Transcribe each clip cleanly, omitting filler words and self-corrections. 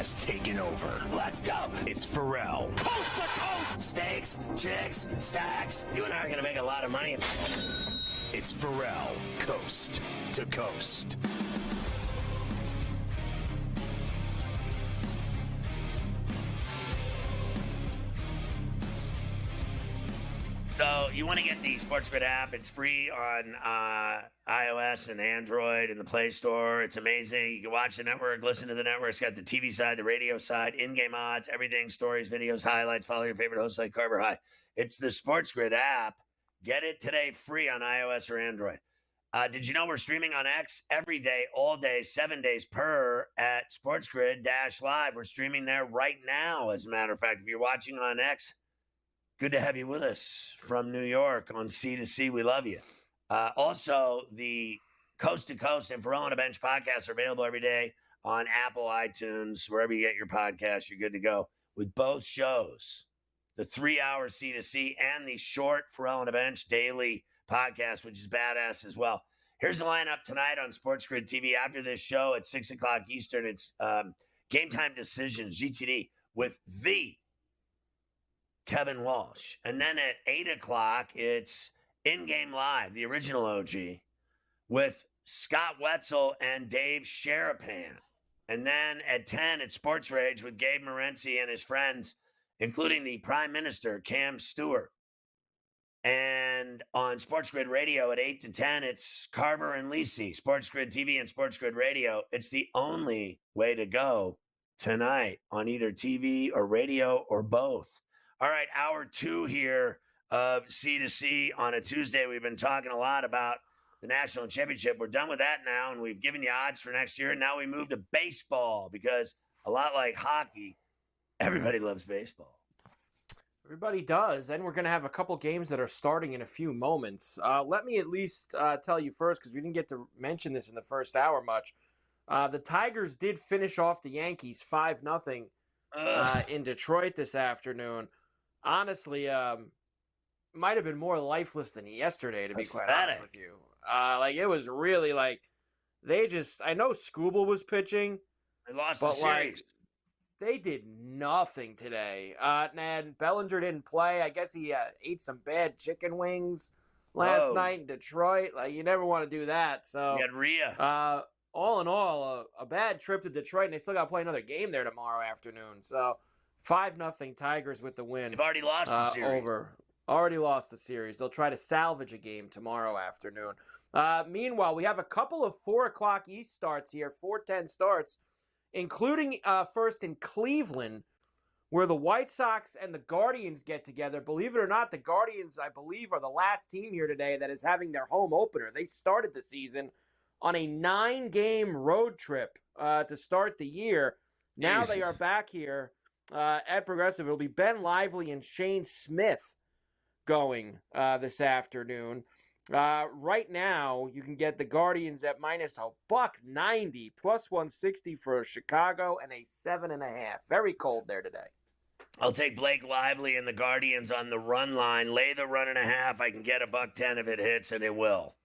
has taken over. Let's go. It's Ferrall. Coast to coast. Steaks, chicks, stacks. You and I are going to make a lot of money. It's Ferrall, coast to coast. So you want to get the SportsGrid app. It's free on iOS and Android in the Play Store. It's amazing. You can watch the network, listen to the network. It's got the TV side, the radio side, in-game odds, everything, stories, videos, highlights. Follow your favorite hosts like Carver High. It's the SportsGrid app. Get it today free on iOS or Android. Did you know we're streaming on X every day, all day, 7 days per at SportsGrid-Live. We're streaming there right now, as a matter of fact. If you're watching on X, good to have you with us from New York on C2C. We love you. Also, the Coast to Coast and Ferrall on a Bench podcasts are available every day on Apple, iTunes, wherever you get your podcasts. You're good to go with both shows, the 3-hour C2C and the short Ferrall on a Bench daily podcast, which is badass as well. Here's the lineup tonight on SportsGrid TV. After this show at 6 o'clock Eastern, it's Game Time Decisions, GTD, with the Kevin Walsh. And then at 8 o'clock, it's In-Game Live, the original OG, with Scott Wetzel and Dave Sharapan. And then at 10, it's Sports Rage with Gabe Morency and his friends, including the Prime Minister, Cam Stewart. And on SportsGrid Radio at 8 to 10, it's Carver and Lisi, SportsGrid TV and SportsGrid Radio. It's the only way to go tonight on either TV or radio or both. All right, hour 2 here of C2C on a Tuesday. We've been talking a lot about the National Championship. We're done with that now, and we've given you odds for next year. And now we move to baseball because a lot like hockey, everybody loves baseball. Everybody does, and we're going to have a couple games that are starting in a few moments. Let me at least tell you first, because we didn't get to mention this in the first hour much. The Tigers did finish off the Yankees 5-0 in Detroit this afternoon. Honestly, might have been more lifeless than yesterday, to be quite honest with you. It was really they just, I know Skubal was pitching. They lost the series. They did nothing today. And Bellinger didn't play. I guess he ate some bad chicken wings last night in Detroit. You never want to do that. So you had Rhea. All in all, a bad trip to Detroit, and they still got to play another game there tomorrow afternoon. So 5-0 Tigers with the win. They've already lost the series. Already lost the series. They'll try to salvage a game tomorrow afternoon. Meanwhile, we have a couple of 4 o'clock East starts here, 4:10 starts, including first in Cleveland, where the White Sox and the Guardians get together. Believe it or not, the Guardians, I believe, are the last team here today that is having their home opener. They started the season on a 9-game road trip to start the year. Now they are back here at Progressive. It'll be Ben Lively and Shane Smith going this afternoon. Right now, you can get the Guardians at minus $190, plus 160 for Chicago, and a 7.5. Very cold there today. I'll take Blake Lively and the Guardians on the run line. Lay the 1.5. I can get $110 if it hits, and it will.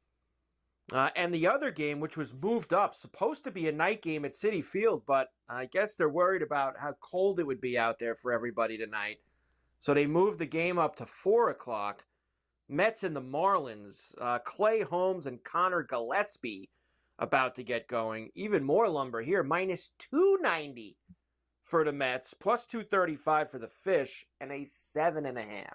And the other game, which was moved up, supposed to be a night game at Citi Field, but I guess they're worried about how cold it would be out there for everybody tonight. So they moved the game up to 4 o'clock. Mets and the Marlins, Clay Holmes and Connor Gillespie about to get going. Even more lumber here, minus 290 for the Mets, plus 235 for the Fish, and a 7.5.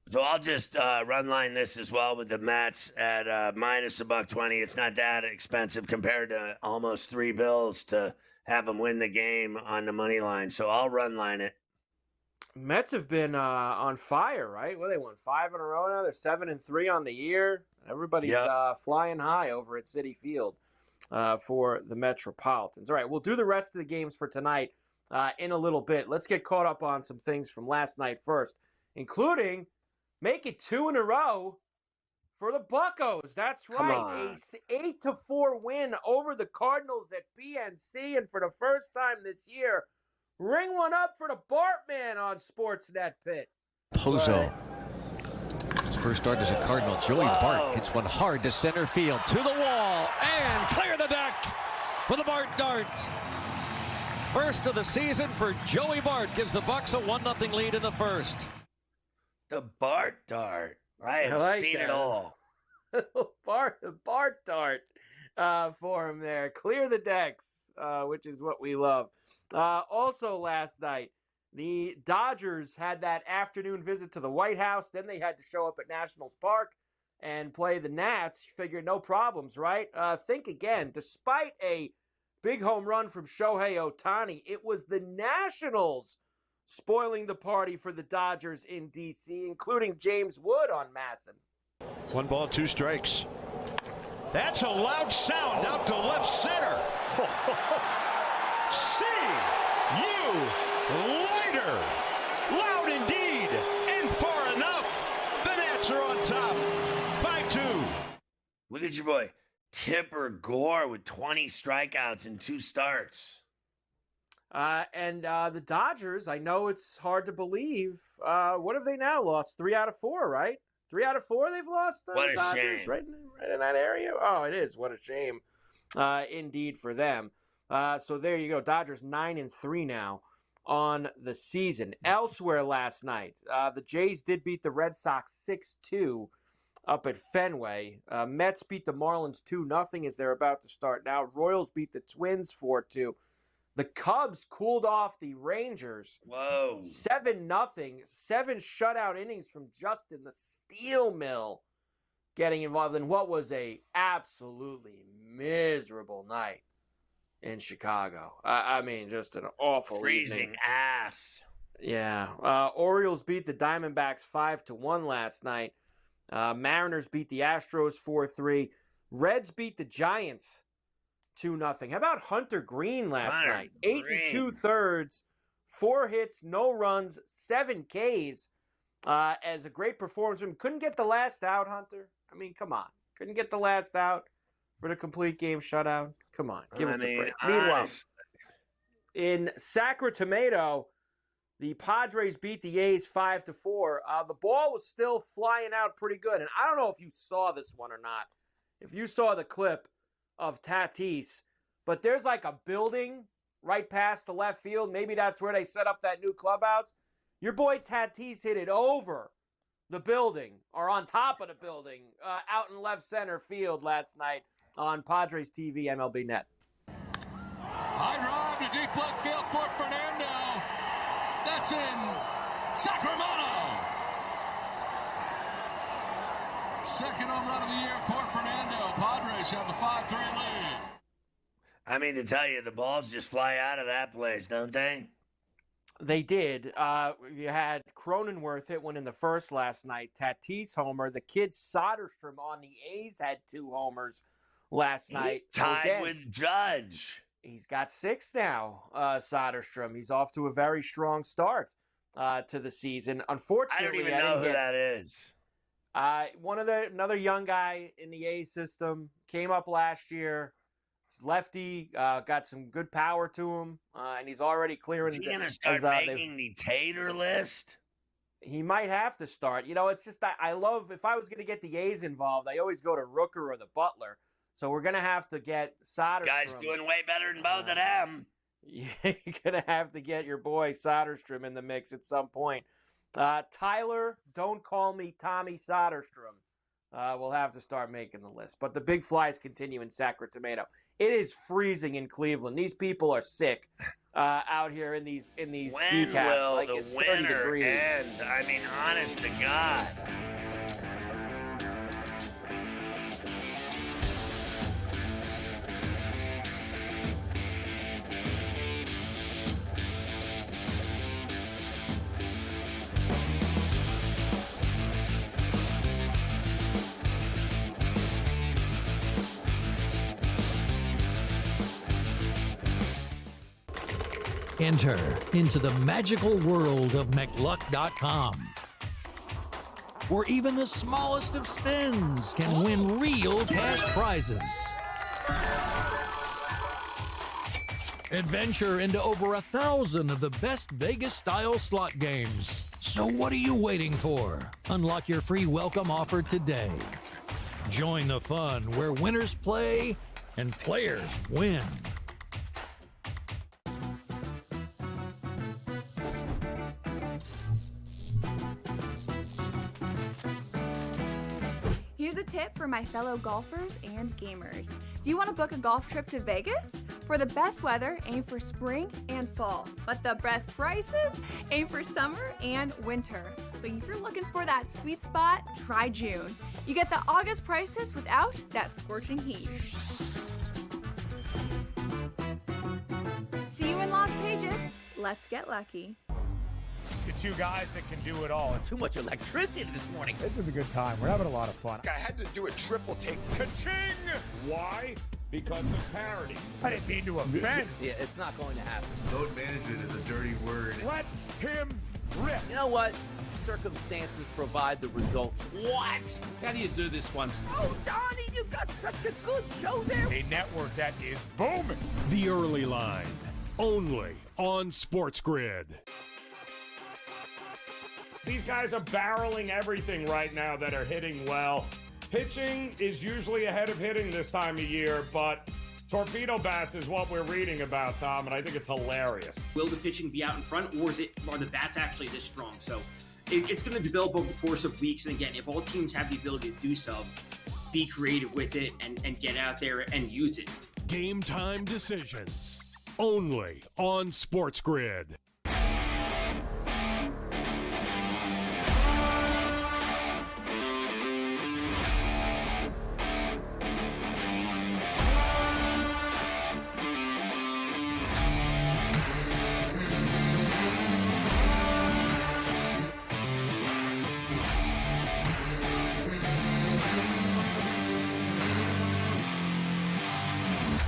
So I'll just run line this as well with the Mets at minus $120. It's not that expensive compared to almost $3 to have them win the game on the money line. So I'll run line it. Mets have been on fire, right? Well, they won 5 in a row now. They're 7-3 on the year. Everybody's flying high over at Citi Field for the Metropolitans. All right, we'll do the rest of the games for tonight in a little bit. Let's get caught up on some things from last night first, including make it 2 in a row for the Buccos. That's right. A 8-4 win over the Cardinals at PNC. And for the first time this year, ring one up for the Bartman on Sportsnet Pit. Pozo. His first start as a Cardinal. Joey Bart hits one hard to center field. To the wall. And clear the deck with a Bart dart. First of the season for Joey Bart gives the Bucks a 1-0 lead in the first. The Bart Dart. I have like seen that. it all. Bart Dart for him there. Clear the decks, which is what we love. Also last night, the Dodgers had that afternoon visit to the White House. Then they had to show up at Nationals Park and play the Nats. You figured no problems, right? Think again. Despite a big home run from Shohei Ohtani, it was the Nationals spoiling the party for the Dodgers in D.C., including James Wood on Masson. 1 ball, 2 strikes. That's a loud sound out to left center. See you later. Loud indeed, and far enough. The Nats are on top. 5-2. Look at your boy, Tipper Gore, with 20 strikeouts in 2 starts. And the Dodgers, I know it's hard to believe. What have they now lost? 3 out of 4, right? 3 out of 4 they've lost? What a Dodgers, shame. Right in that area? Oh, it is. What a shame. Indeed for them. So there you go. Dodgers 9-3 now on the season. Elsewhere last night, the Jays did beat the Red Sox 6-2 up at Fenway. Mets beat the Marlins 2-0 as they're about to start now. Royals beat the Twins 4-2. The Cubs cooled off the Rangers. Whoa. 7-0. 7 shutout innings from Justin the Steel Mill getting involved in what was a absolutely miserable night in Chicago. I mean, just an awful Freezing evening. ass. Yeah. Orioles beat the Diamondbacks 5-1 last night. Mariners beat the Astros 4-3. Reds beat the Giants 2-0. How about Hunter Green last night? 8 2/3, 4 hits, no runs, 7 Ks. As a great performance. Couldn't get the last out, Hunter. I mean, come on. Couldn't get the last out for the complete game shutout. Come on. Give us a break. Meanwhile, in Sacramento, the Padres beat the A's 5-4. The ball was still flying out pretty good. And I don't know if you saw this one or not. If you saw the clip of Tatis, but there's like a building right past the left field. Maybe that's where they set up that new clubhouse. Your boy Tatis hit it over the building, or on top of the building, out in left center field last night on Padres TV, MLB Net. High drive to deep left field for Fernando. That's in Sacramento. Second home run of the year for Fernando. Padres have a 5-3 lead. I mean, to tell you, the balls just fly out of that place, don't they? They did. You had Cronenworth hit one in the first last night. Tatis homer. The kid Soderstrom on the A's had 2 homers last night. He's tied with Judge. He's got 6 now, Soderstrom. He's off to a very strong start to the season. Unfortunately, I don't even know who that is. Another young guy in the A system, came up last year. Lefty, got some good power to him, and he's already clearing. Is he going to start making the Tater list? He might have to start. You know, it's just I love, if I was going to get the A's involved, I always go to Rooker or the Butler. So we're going to have to get Soderstrom. Guy's doing way better than both of them. You're going to have to get your boy Soderstrom in the mix at some point. Tyler, don't call me Tommy Soderstrom. We'll have to start making the list. But the big flies continue in Sacramento. It is freezing in Cleveland. These people are sick out here in these ski caps. When will like, the winter end? I mean, honest to God. Enter into the magical world of McLuck.com, where even the smallest of spins can win real cash prizes. Adventure into over 1,000 of the best Vegas-style slot games. So what are you waiting for? Unlock your free welcome offer today. Join the fun where winners play and players win. a tip for my fellow golfers and gamers. Do you want to book a golf trip to Vegas? For the best weather, aim for spring and fall. But the best prices, aim for summer and winter. But if you're looking for that sweet spot, try June. You get the August prices without that scorching heat. See you in Las Vegas. Let's get lucky. The two guys that can do it all. Too much electricity this morning. This is a good time. We're having a lot of fun. I had to do a triple take. Ka-ching! Why? Because of parity. I didn't mean to offend. Yeah, it's not going to happen. Load management is a dirty word. Let him rip. You know what? Circumstances provide the results. What? How do you do this one? Oh, Donnie, you got such a good show there. A network that is booming. The Early Line, only on SportsGrid. These guys are barreling everything right now that are hitting well. Pitching is usually ahead of hitting this time of year, but torpedo bats is what we're reading about, Tom, and I think it's hilarious. Will the pitching be out in front, or are the bats actually this strong? So it's going to develop over the course of weeks. And again, if all teams have the ability to do so, be creative with it and get out there and use it. Game time decisions, only on SportsGrid.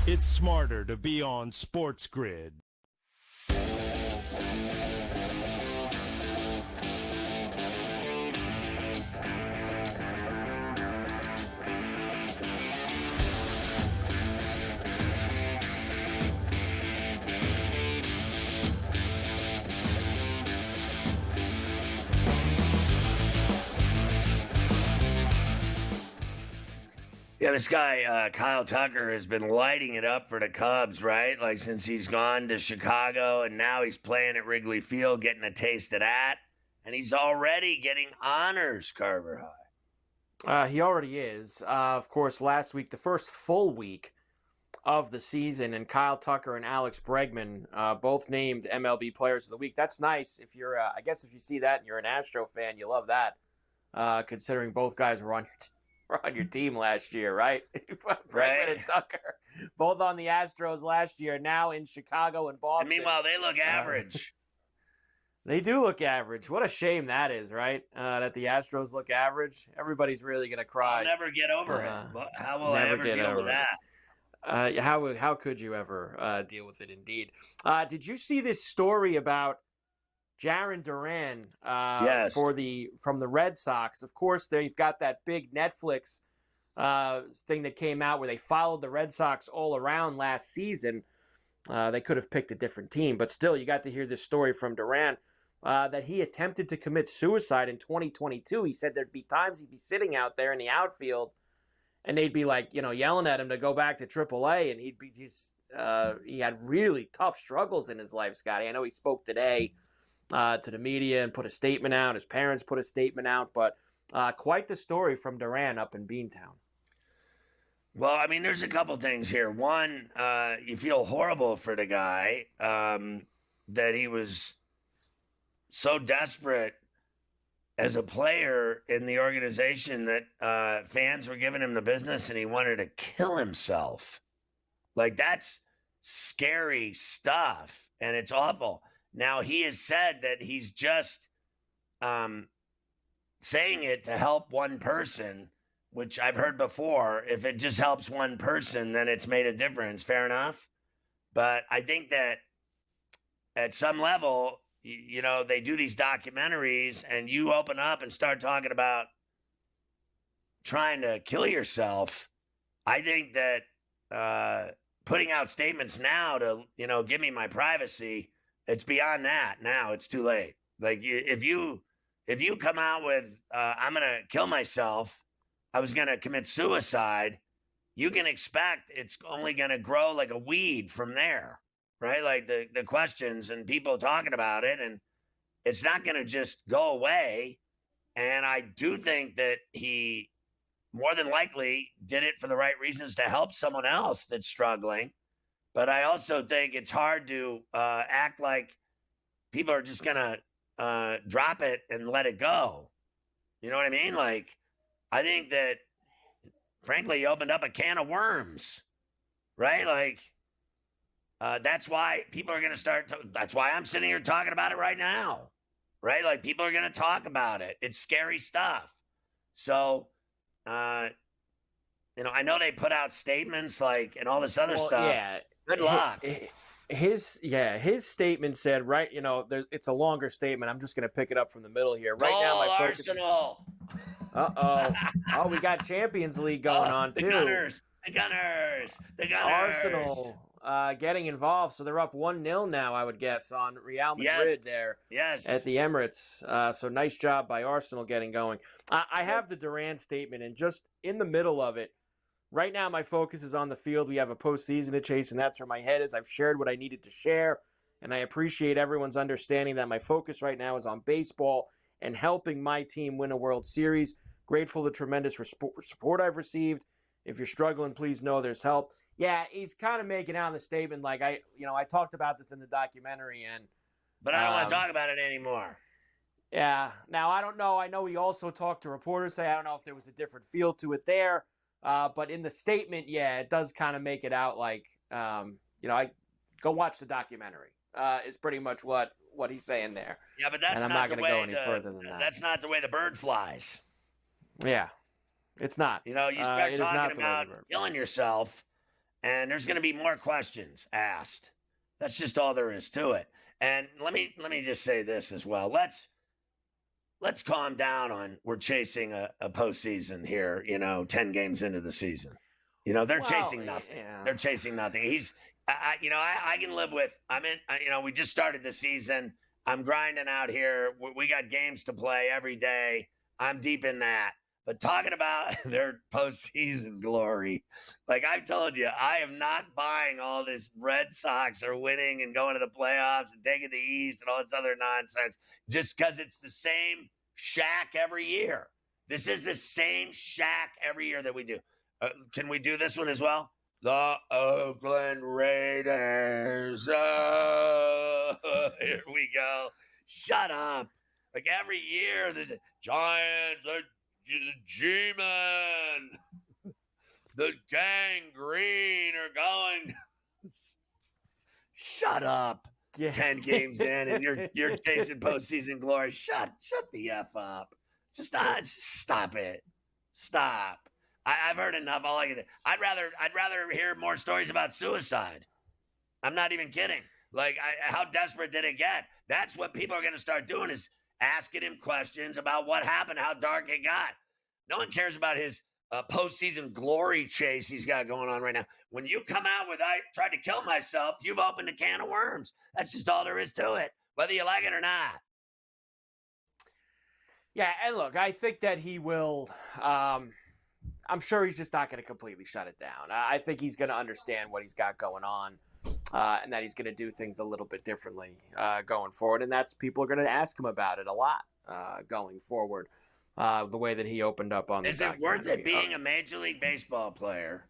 It's smarter to be on SportsGrid. Yeah, this guy, Kyle Tucker, has been lighting it up for the Cubs, right? Like, since he's gone to Chicago, and now he's playing at Wrigley Field, getting a taste of that. And he's already getting honors, Carver High. He already is. Of course, last week, the first full week of the season, and Kyle Tucker and Alex Bregman both named MLB Players of the Week. That's nice. If you're, I guess if you see that and you're an Astro fan, you love that, considering both guys were on your team last year, right? Bregman and Tucker, both on the Astros last year, now in Chicago and Boston. And meanwhile, they look average. They do look average. What a shame that is, right? That the Astros look average. Everybody's really going to cry. I'll never get over it. How will I ever deal with that? How could you ever deal with it, indeed? Did you see this story about Jarren Duran yes. from the Red Sox? Of course, they've got that big Netflix thing that came out where they followed the Red Sox all around last season. They could have picked a different team, but still, you got to hear this story from Duran that he attempted to commit suicide in 2022. He said there'd be times he'd be sitting out there in the outfield, and they'd be like, yelling at him to go back to AAA, and he'd be just he had really tough struggles in his life, Scotty. I know he spoke today to the media and put a statement out. His parents put a statement out, but quite the story from Duran up in Beantown. Well, I mean, there's a couple things here. One, you feel horrible for the guy that he was so desperate as a player in the organization that fans were giving him the business and he wanted to kill himself. Like, that's scary stuff, and it's awful. Now, he has said that he's just saying it to help one person, which I've heard before. If it just helps one person, then it's made a difference. Fair enough. But I think that at some level, they do these documentaries and you open up and start talking about trying to kill yourself. I think that putting out statements now to, give me my privacy, it's beyond that. Now it's too late. Like, if you come out with, I'm going to kill myself, I was going to commit suicide, you can expect it's only going to grow like a weed from there, right? Like the questions and people talking about it, and it's not going to just go away. And I do think that he more than likely did it for the right reasons to help someone else that's struggling. But I also think it's hard to act like people are just going to drop it and let it go. You know what I mean? Like, I think that, frankly, you opened up a can of worms, right? Like, that's why people are going to start. That's why I'm sitting here talking about it right now, right? Like, people are going to talk about it. It's scary stuff. So, I know they put out statements like and all this other stuff. Yeah. Good luck. His statement said, right, it's a longer statement. I'm just going to pick it up from the middle here. Right now, my focus Arsenal. Oh, we got Champions League going on, too. The Gunners. Arsenal getting involved, so they're up 1-0 now, I would guess, on Real Madrid there at the Emirates. So nice job by Arsenal getting going. I have the Durant statement, and just in the middle of it, right now my focus is on the field. We have a postseason to chase, and that's where my head is. I've shared what I needed to share, and I appreciate everyone's understanding that my focus right now is on baseball and helping my team win a World Series. Grateful for the tremendous support I've received. If you're struggling, please know there's help. Yeah, he's kind of making out in the statement like I talked about this in the documentary, but I don't want to talk about it anymore. Yeah. Now I don't know. I know he also talked to reporters today. I don't know if there was a different feel to it there, but in the statement, yeah, it does kind of make it out like I go watch the documentary. Is pretty much what he's saying there. Yeah, but that's and I'm not going to go any further than that. That's not the way the bird flies. Yeah, it's not. You start talking about killing yourself. And there's going to be more questions asked. That's just all there is to it. And let me just say this as well. Let's calm down on we're chasing a postseason here. 10 games into the season. They're chasing nothing. Yeah. They're chasing nothing. I can live with. We just started the season. I'm grinding out here. We got games to play every day. I'm deep in that. But talking about their postseason glory, like I've told you, I am not buying all this Red Sox are winning and going to the playoffs and taking the East and all this other nonsense just because it's the same shack every year. This is the same shack every year that we do. Can we do this one as well? The Oakland Raiders. Oh, here we go. Shut up. Like every year, there's Giants, the G-Men, the Gang Green are going. Shut up. Yeah. 10 games in and you're chasing postseason glory. Shut the F up. Just stop it. Stop. I've heard enough. I'd rather hear more stories about suicide. I'm not even kidding. Like, how desperate did it get? That's what people are going to start doing is asking him questions about what happened, how dark it got. No one cares about his postseason glory chase he's got going on right now. When you come out with, I tried to kill myself, you've opened a can of worms. That's just all there is to it, whether you like it or not. Yeah, and look, I think that he will, I'm sure he's just not going to completely shut it down. I think he's going to understand what he's got going on. And that he's going to do things a little bit differently going forward. And that's people are going to ask him about it a lot going forward, the way that he opened up on Is it worth it being a Major League Baseball player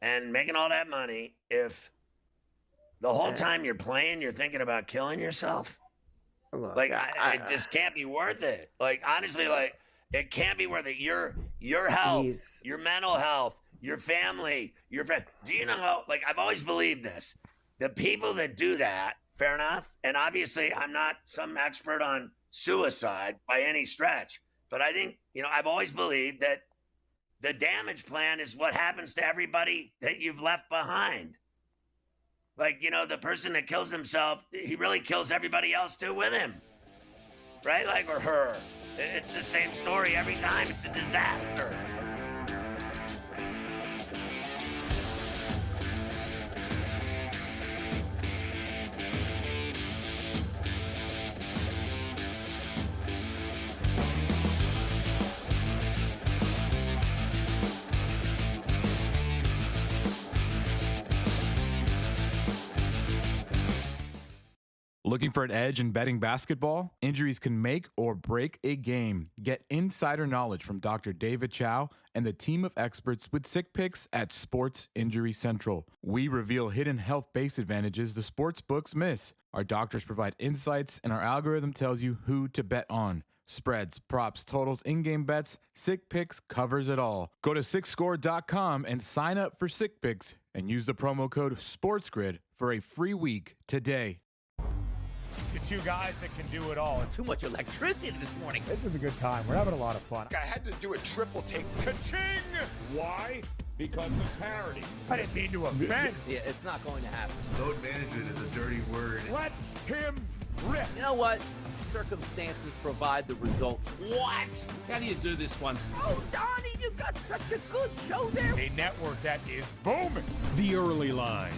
and making all that money if the whole time you're playing, you're thinking about killing yourself? Look, like, it just can't be worth it. Like, honestly, like, it can't be worth it. Your health, your mental health, your family, your friend. Do you know, like, I've always believed this. The people that do that, fair enough, and obviously I'm not some expert on suicide by any stretch, but I think, I've always believed that the damage plan is what happens to everybody that you've left behind. Like, the person that kills himself, he really kills everybody else too with him, right? Like, or her. It's the same story every time. It's a disaster. Looking for an edge in betting basketball? Injuries can make or break a game. Get insider knowledge from Dr. David Chow and the team of experts with Sick Picks at Sports Injury Central. We reveal hidden health-based advantages the sports books miss. Our doctors provide insights, and our algorithm tells you who to bet on. Spreads, props, totals, in-game bets, Sick Picks covers it all. Go to SickScore.com and sign up for Sick Picks and use the promo code SportsGrid for a free week today. The two guys that can do it all. Too much electricity this morning. This is a good time. We're having a lot of fun. I had to do a triple take. Ka-ching! Why? Because of parity. I didn't mean to offend. Yeah, it's not going to happen. Load management is a dirty word. Let him rip. You know what? Circumstances provide the results. What? How do you do this one? Oh, Donnie, you got such a good show there. A network that is booming. The Early Line,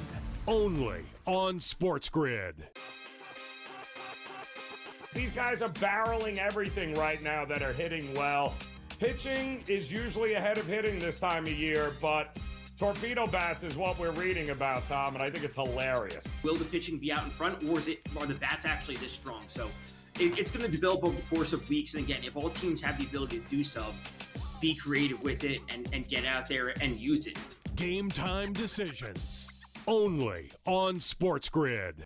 only on SportsGrid. These guys are barreling everything right now that are hitting well. Pitching is usually ahead of hitting this time of year, but torpedo bats is what we're reading about, Tom, and I think it's hilarious. Will the pitching be out in front, or are the bats actually this strong? So it's going to develop over the course of weeks. And again, if all teams have the ability to do so, be creative with it and get out there and use it. Game time decisions, only on SportsGrid.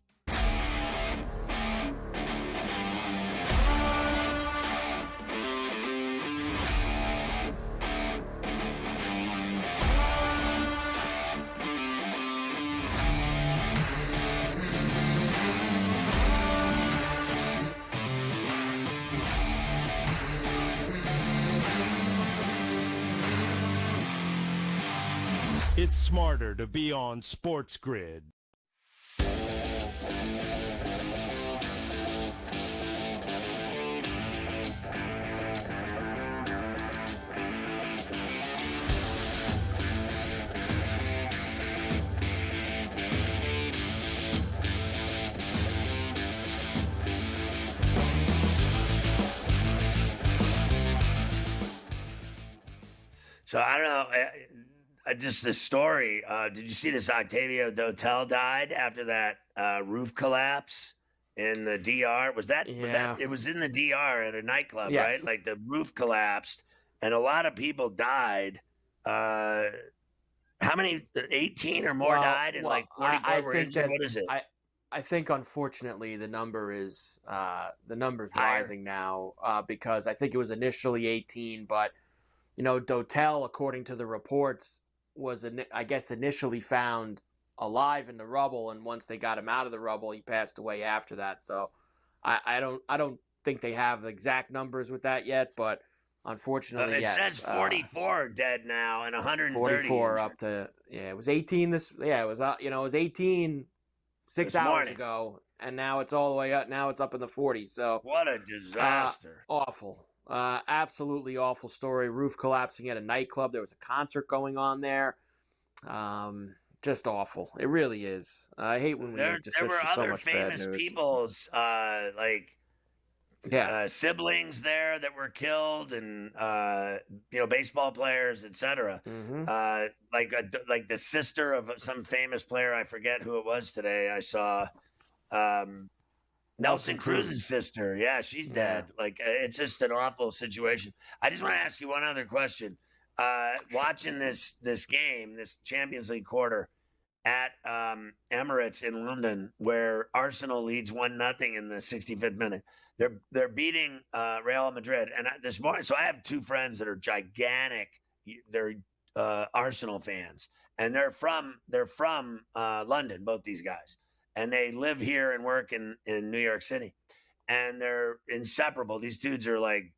It's smarter to be on SportsGrid. So I don't know. Just the story. Did you see this? Octavio Dotel died after that roof collapse in the DR. Was that? It was in the DR at a nightclub, Yes. right? Like the roof collapsed, and a lot of people died. How many? 18 or more died, and like 44 were injured. What is it? I think unfortunately the number is number's Higher. rising now because I think it was initially 18, but Dotel, according to the reports, was I guess initially found alive in the rubble, and once they got him out of the rubble, he passed away after that. So I don't think they have exact numbers with that yet, but unfortunately, it says 44 dead now and 130 44 injured. up to it was 18 it was 18 6 This hours morning. ago, and now it's all the way up. Now it's up in the 40s. So What a disaster! awful. Absolutely awful story. Roof collapsing at a nightclub. There was a concert going on there. Just awful. It really is. I hate when There were so other much bad famous news. people's siblings there that were killed, and baseball players, etc. Mm-hmm. Like the sister of some famous player. I forget who it was today. I saw Nelson Cruz's sister. Yeah, she's dead. Like, it's just an awful situation. I just want to ask you one other question. Watching this game, this Champions League quarter at Emirates in London, where Arsenal leads 1-0 in the 65th minute. They're beating Real Madrid, and this morning. So I have two friends that are gigantic. They're Arsenal fans, and they're from London. Both these guys. And they live here and work in New York City, and they're inseparable. These dudes are like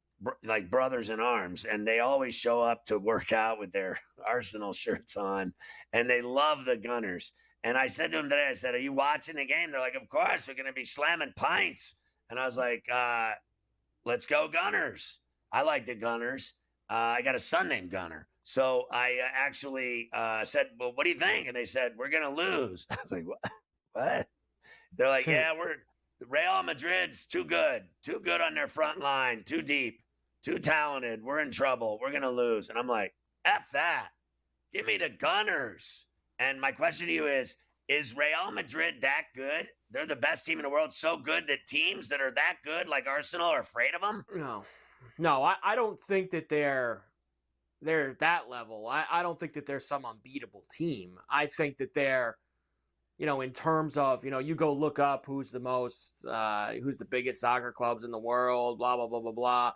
brothers in arms, and they always show up to work out with their Arsenal shirts on, and they love the Gunners. And I said to them today, I said, "Are you watching the game?" They're like, "Of course, we're going to be slamming pints." And I was like, "Let's go Gunners." I like the Gunners. I got a son named Gunner. So I actually said, "Well, what do you think?" And they said, "We're going to lose." I was like, "What?" What? They're like, Real Madrid's too good on their front line, too deep, too talented. We're in trouble. We're going to lose. And I'm like, F that. Give me the Gunners. And my question to you is Real Madrid that good they're the best team in the world, so good that teams that are that good, like Arsenal, are afraid of them? No, I don't think that they're that level. I don't think that they're some unbeatable team. I think that they're, in terms of, you go look up who's the biggest soccer clubs in the world, blah, blah, blah, blah, blah.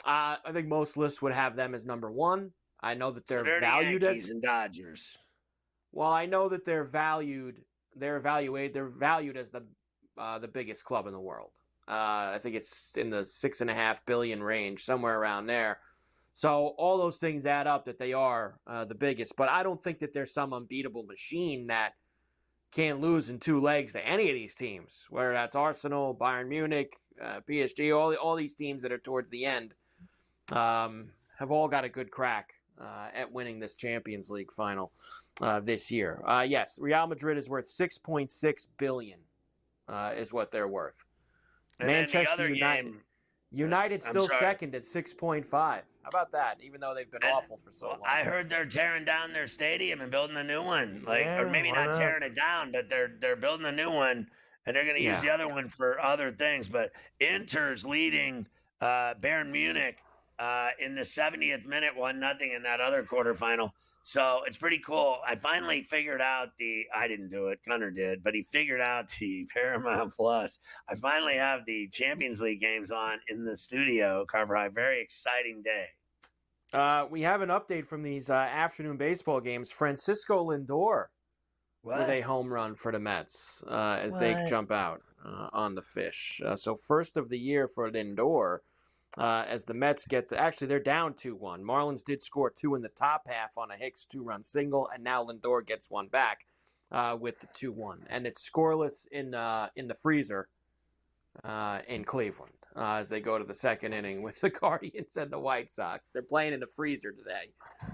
I think most lists would have them as number one. I know that they're valued the Yankees as and Dodgers. Well, I know that they're valued as the biggest club in the world. I think it's in the $6.5 billion range, somewhere around there. So all those things add up that they are the biggest. But I don't think that there's some unbeatable machine that can't lose in two legs to any of these teams, whether that's Arsenal, Bayern Munich, PSG, all these teams that are towards the end have all got a good crack at winning this Champions League final this year. Yes, Real Madrid is worth $6.6 billion is what they're worth. And Manchester United still second at 6.5. How about that? Even though they've been awful for so long. I heard they're tearing down their stadium and building a new one. Or maybe not tearing it down, but they're building a new one, and they're going to use the other one for other things. But Inter's leading Bayern Munich in the 70th minute, 1-0 in that other quarterfinal. So it's pretty cool. I finally figured out I didn't do it, Gunnar did, but he figured out the Paramount Plus. I finally have the Champions League games on in the studio, Carver High. Very exciting day. We have an update from these afternoon baseball games. Francisco Lindor with a home run for the Mets as they jump out on the fish. So first of the year for Lindor. As the Mets they're down 2-1. Marlins did score 2 in the top half on a Hicks 2-run single, and now Lindor gets one back with the 2-1. And it's scoreless in the freezer in Cleveland as they go to the second inning with the Guardians and the White Sox. They're playing in the freezer today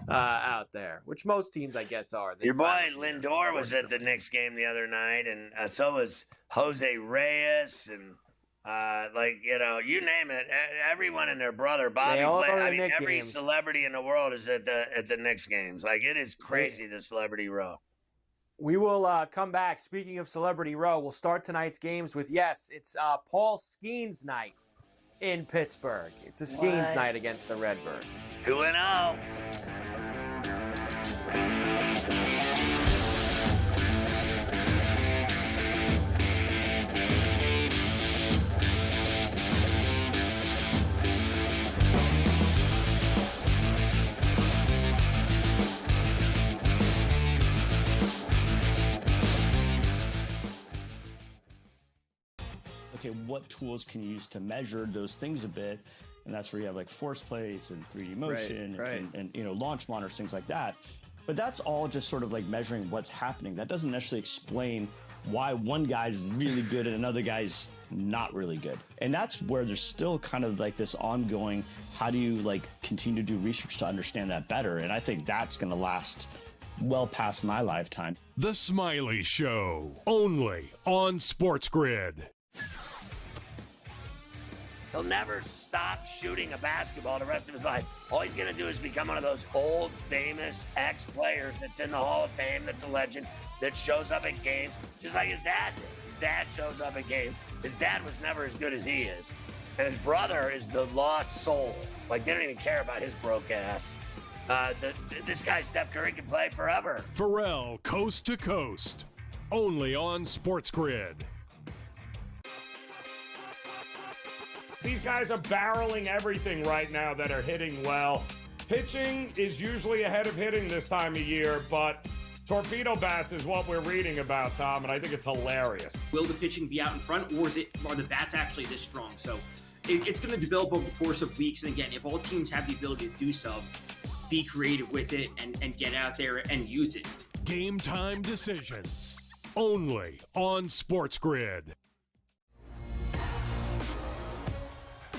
out there, which most teams, I guess, are. Your boy Lindor was at the Knicks game the other night, and so was Jose Reyes and you name it, everyone and their brother, Bobby Flay. Every celebrity in the world is at the Knicks games. It is crazy, the celebrity row. We will come back. Speaking of celebrity row, we'll start tonight's games with, it's Paul Skeens night in Pittsburgh. It's a Skeens night against the Redbirds. 2-0. What tools can you use to measure those things a bit? And that's where you have force plates and 3D motion and launch monitors, things like that. But that's all just sort of measuring what's happening. That doesn't necessarily explain why one guy's really good and another guy's not really good. And that's where there's still kind of this ongoing, how do you continue to do research to understand that better? And I think that's going to last well past my lifetime. The Smiley Show, only on SportsGrid. He'll never stop shooting a basketball the rest of his life. All he's going to do is become one of those old, famous ex-players that's in the Hall of Fame, that's a legend, that shows up at games, just like his dad did. His dad shows up at games. His dad was never as good as he is. And his brother is the lost soul. They don't even care about his broke ass. This guy, Steph Curry, can play forever. Ferrall, coast to coast, only on SportsGrid. These guys are barreling everything right now that are hitting well. Pitching is usually ahead of hitting this time of year, but torpedo bats is what we're reading about, Tom, and I think it's hilarious. Will the pitching be out in front, or are the bats actually this strong? So it's going to develop over the course of weeks. And again, if all teams have the ability to do so, be creative with it and get out there and use it. Game time decisions, only on SportsGrid.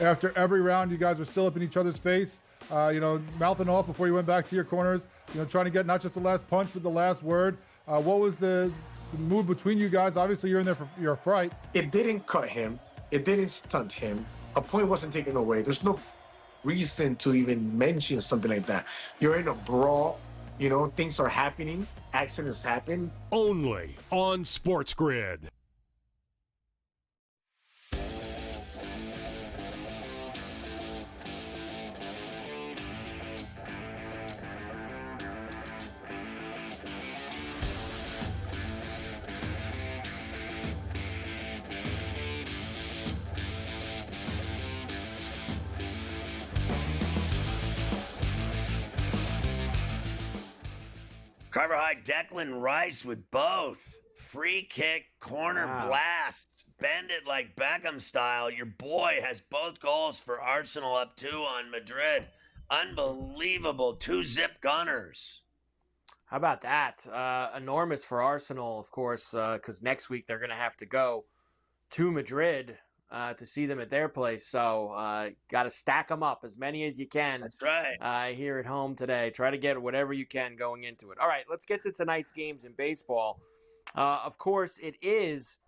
After every round, you guys were still up in each other's face, mouthing off before you went back to your corners, trying to get not just the last punch, but the last word. What was the mood between you guys? Obviously, you're in there for your fright. It didn't cut him. It didn't stunt him. A point wasn't taken away. There's no reason to even mention something like that. You're in a brawl. Things are happening. Accidents happen. Only on SportsGrid. Carver High, Declan Rice with both. Free kick, corner blasts. Bend it like Beckham style. Your boy has both goals for Arsenal up 2 on Madrid. Unbelievable. 2-zip gunners. How about that? Enormous for Arsenal, of course, because next week they're going to have to go to Madrid to see them at their place. So got to stack them up, as many as you can. That's right. Here at home today. Try to get whatever you can going into it. All right, let's get to tonight's games in baseball. Of course, it is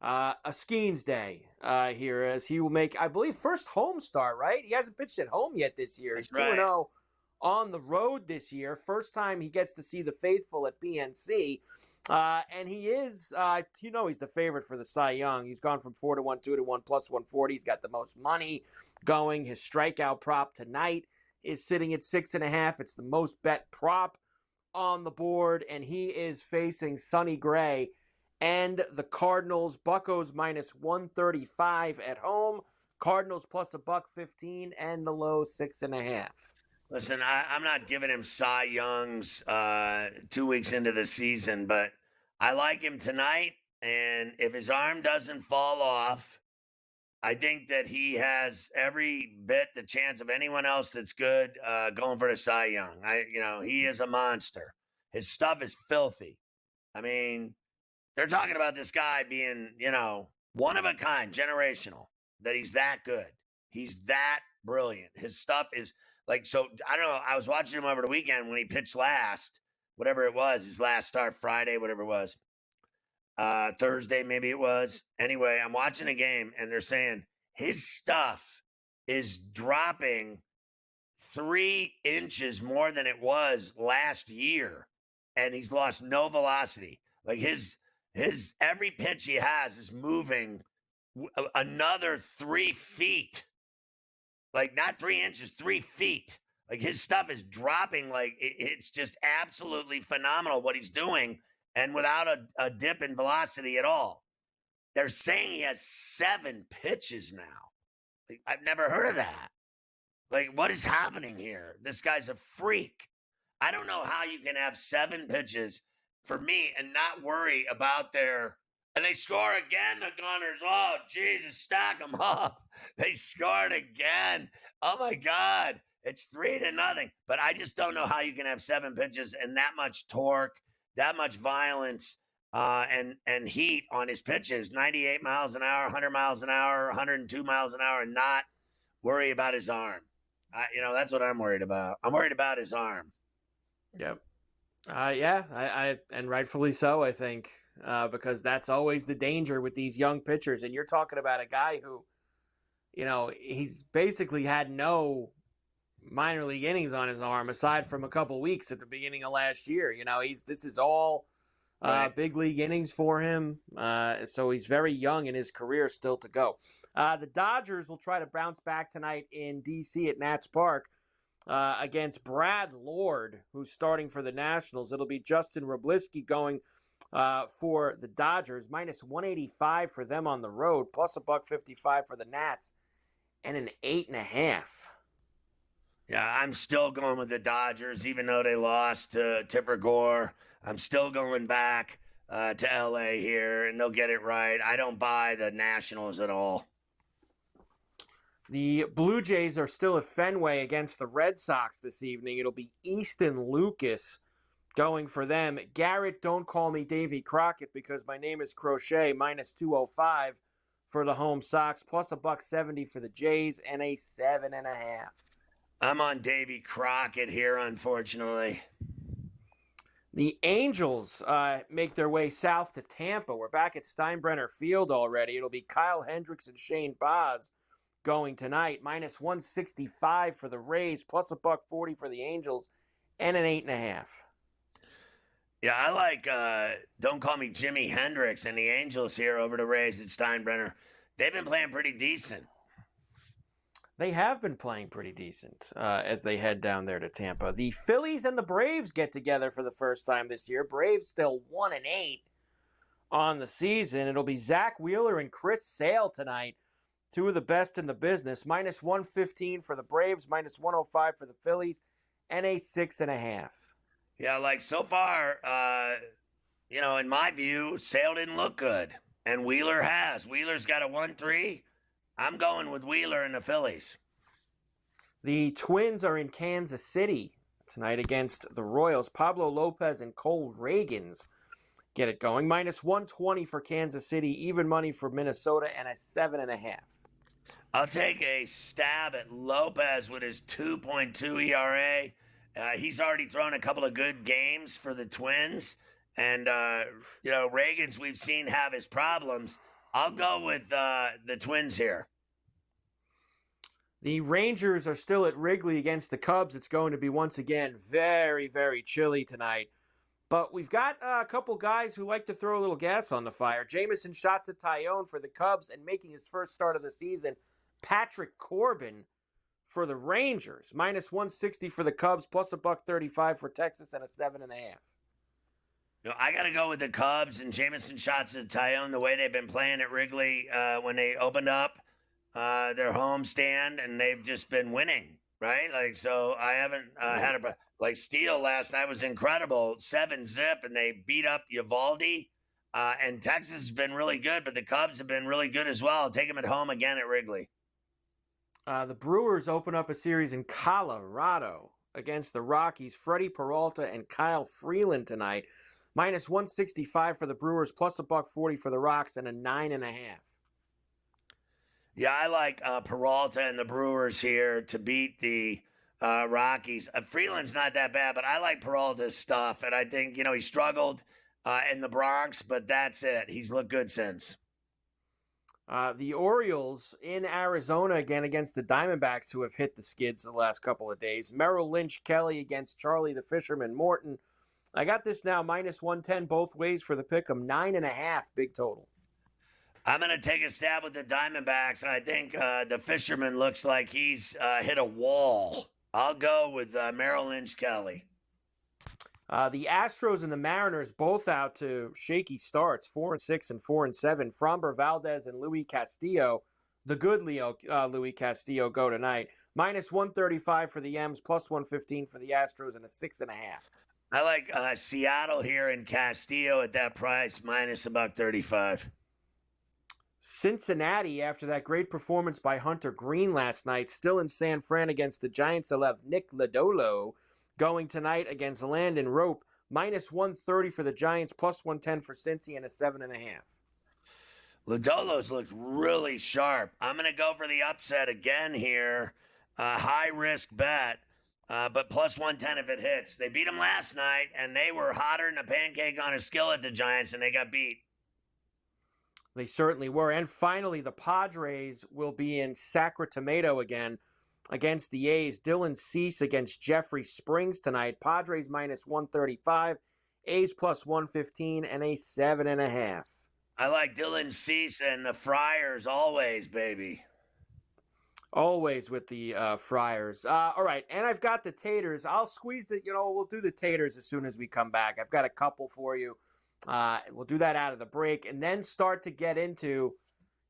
a Skeens day here, as he will make, I believe, first home start, right? He hasn't pitched at home yet this year. That's He's 2-0 on the road this year. First time he gets to see the faithful at PNC. And he is, he's the favorite for the Cy Young. He's gone from 4-1, 2-1, plus 140. He's got the most money going. His strikeout prop tonight is sitting at 6.5. It's the most bet prop on the board, and he is facing Sonny Gray and the Cardinals. Buccos minus 135 at home. Cardinals plus $1.15 and the low 6.5. Listen, I'm not giving him Cy Young's 2 weeks into the season, but I like him tonight. And if his arm doesn't fall off, I think that he has every bit the chance of anyone else that's good going for the Cy Young. He is a monster. His stuff is filthy. I mean, they're talking about this guy being, one of a kind, generational, that he's that good. He's that brilliant. His stuff is like, so I don't know. I was watching him over the weekend when he pitched last, whatever it was, his last start Friday, whatever it was. Thursday, maybe it was. Anyway, I'm watching a game and they're saying his stuff is dropping 3 inches more than it was last year. And he's lost no velocity. Like his every pitch he has is moving another 3 feet. Like not 3 inches, 3 feet. Like his stuff is dropping. Like it's just absolutely phenomenal what he's doing. And without a dip in velocity at all. They're saying he has 7 pitches now. Like, I've never heard of that. Like, what is happening here? This guy's a freak. I don't know how you can have 7 pitches for me and not worry about and they score again, the Gunners. Oh, Jesus, stack them up. They scored again. Oh, my God. It's 3-0. But I just don't know how you can have 7 pitches and that much torque, that much violence, and heat on his pitches, 98 miles an hour, 100 miles an hour, 102 miles an hour, and not worry about his arm. That's what I'm worried about. I'm worried about his arm. Yep. I and rightfully so, I think, because that's always the danger with these young pitchers. And you're talking about a guy who, he's basically had no minor league innings on his arm aside from a couple weeks at the beginning of last year. This is all big league innings for him. So he's very young in his career still to go. The Dodgers will try to bounce back tonight in D.C. at Nats Park against Brad Lord, who's starting for the Nationals. It'll be Justin Roblinski going for the Dodgers, minus 185 for them on the road, plus $1.55 for the Nats, and an 8.5. Yeah, I'm still going with the Dodgers, even though they lost to Tipper Gore. I'm still going back to L.A. here, and they'll get it right. I don't buy the Nationals at all. The Blue Jays are still at Fenway against the Red Sox this evening. It'll be Easton Lucas going for them. Garrett, don't call me Davy Crockett because my name is Crochet, minus 205 for the home Sox, plus $1.70 for the Jays, and a 7.5. I'm on Davy Crockett here, unfortunately. The Angels make their way south to Tampa. We're back at Steinbrenner Field already. It'll be Kyle Hendricks and Shane Baz going tonight. Minus 165 for the Rays, plus $1.40 for the Angels, and an 8.5. Yeah, I like Don't Call Me Jimi Hendrix and the Angels here over the Rays at Steinbrenner. They've been playing pretty decent. They have been playing pretty decent as they head down there to Tampa. The Phillies and the Braves get together for the first time this year. Braves still 1-8 on the season. It'll be Zach Wheeler and Chris Sale tonight, two of the best in the business. Minus 115 for the Braves, minus 105 for the Phillies, and a 6.5. Yeah, like so far, in my view, Sale didn't look good, and Wheeler has. Wheeler's got a 1-3. I'm going with Wheeler and the Phillies. The Twins are in Kansas City tonight against the Royals. Pablo Lopez and Cole Ragans get it going. -120 for Kansas City, even money for Minnesota, and a 7.5. I'll take a stab at Lopez with his 2.2 ERA. He's already thrown a couple of good games for the Twins. And, Ragans we've seen have his problems. I'll go with the Twins here. The Rangers are still at Wrigley against the Cubs. It's going to be, once again, very, very chilly tonight. But we've got a couple guys who like to throw a little gas on the fire. Jamison Tyone for the Cubs, and making his first start of the season, Patrick Corbin for the Rangers. -160 for the Cubs, plus $135 for Texas, and a 7.5. I got to go with the Cubs and Jamison Tyone, the way they've been playing at Wrigley when they opened up their home stand, and they've just been winning, right? Like, so I haven't had Steele last night was incredible, 7-zip, and they beat up Uvalde. And Texas has been really good, but the Cubs have been really good as well. I'll take them at home again at Wrigley. The Brewers open up a series in Colorado against the Rockies. Freddie Peralta and Kyle Freeland tonight. -165 for the Brewers, plus $140 for the Rocks, and a 9.5. Yeah, I like Peralta and the Brewers here to beat the Rockies. Freeland's not that bad, but I like Peralta's stuff, and I think, he struggled in the Bronx, but that's it. He's looked good since. The Orioles in Arizona again against the Diamondbacks, who have hit the skids the last couple of days. Merrill Lynch Kelly against Charlie the Fisherman Morton. I got this now -110 both ways for the pick'em, 9.5 big total. I'm going to take a stab with the Diamondbacks. I think the Fisherman looks like he's hit a wall. I'll go with Merrill Lynch Kelly. The Astros and the Mariners both out to shaky starts, 4-6 and 4-7. Framber Valdez and Luis Castillo, the good Luis Castillo, go tonight. -135 for the M's, plus 115 for the Astros, and a 6.5. I like Seattle here and Castillo at that price, minus $135. Cincinnati, after that great performance by Hunter Green last night, still in San Fran against the Giants. They'll have Nick Lodolo going tonight against Landon Rope. -130 for the Giants, plus 110 for Cincy, and a 7.5. Lodolo's looked really sharp. I'm going to go for the upset again here. High-risk bet, but plus 110 if it hits. They beat them last night, and they were hotter than a pancake on a skillet, the Giants, and they got beat. They certainly were. And finally, the Padres will be in Sacramento again against the A's. Dylan Cease against Jeffrey Springs tonight. Padres -135, A's plus 115, and a 7.5. I like Dylan Cease and the Friars always, baby. Always with the Friars. All right, and I've got the Taters. I'll squeeze the, we'll do the Taters as soon as we come back. I've got a couple for you. We'll do that out of the break and then start to get into,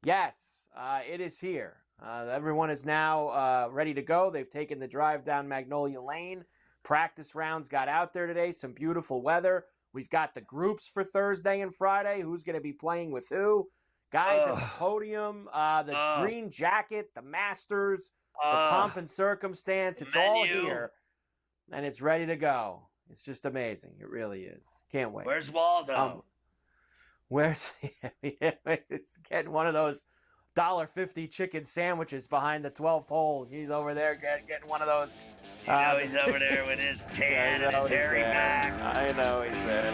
it is here. Everyone is now ready to go. They've taken the drive down Magnolia Lane. Practice rounds got out there today. Some beautiful weather. We've got the groups for Thursday and Friday. Who's going to be playing with who? Guys at the podium, the green jacket, the Masters, the pomp and circumstance. It's all here, and it's ready to go. It's just amazing. It really is. Can't wait. Where's Waldo? It's getting one of those $1.50 chicken sandwiches behind the 12th hole. He's over there getting one of those. He's over there with his tan and his hairy back. I know he's there.